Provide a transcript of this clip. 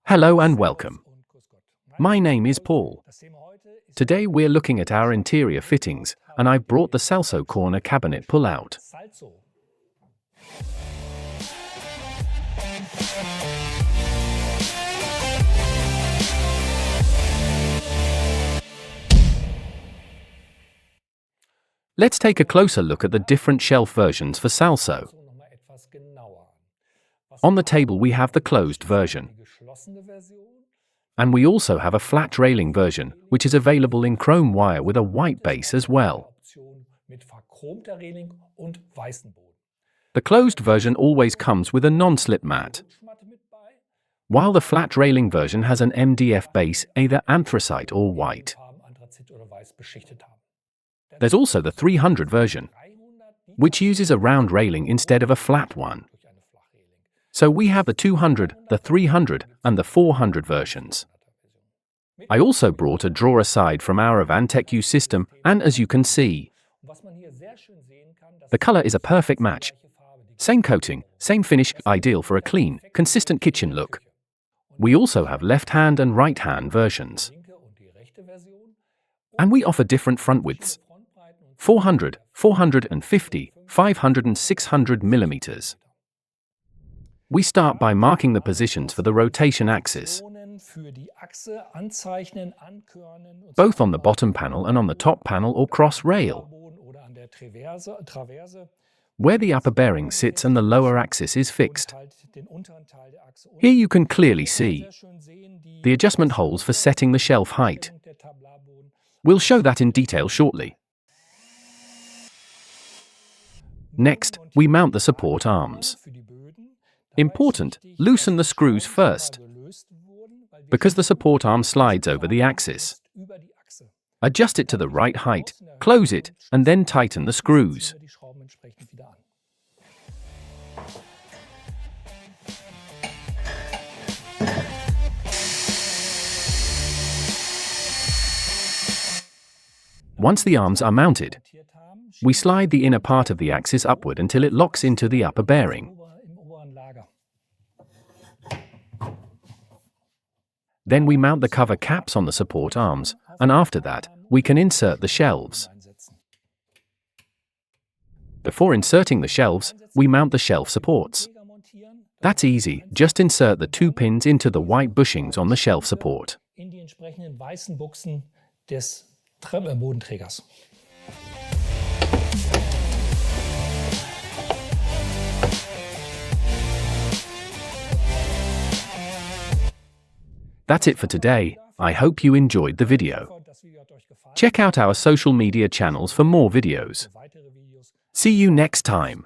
Hello and welcome. My name is Paul. Today we're looking at our interior fittings, and I've brought the Salso corner cabinet pull-out. Let's take a closer look at the different shelf versions for Salso. On the table we have the closed version. And we also have a flat railing version, which is available in chrome wire with a white base as well. The closed version always comes with a non-slip mat, while the flat railing version has an MDF base, either anthracite or white. There's also the 300 version, which uses a round railing instead of a flat one. So we have the 200, the 300, and the 400 versions. I also brought a drawer side from our Hettich system, and as you can see, the color is a perfect match. Same coating, same finish, ideal for a clean, consistent kitchen look. We also have left-hand and right-hand versions. And we offer different front widths: 400, 450, 500 and 600 millimeters. We start by marking the positions for the rotation axis, both on the bottom panel and on the top panel or cross rail, where the upper bearing sits and the lower axis is fixed. Here you can clearly see the adjustment holes for setting the shelf height. We'll show that in detail shortly. Next, we mount the support arms. Important, loosen the screws first, because the support arm slides over the axis. Adjust it to the right height, close it, and then tighten the screws. Once the arms are mounted, we slide the inner part of the axis upward until it locks into the upper bearing. Then we mount the cover caps on the support arms, and after that, we can insert the shelves. Before inserting the shelves, we mount the shelf supports. That's easy, just insert the 2 pins into the white bushings on the shelf support. That's it for today. I hope you enjoyed the video. Check out our social media channels for more videos. See you next time.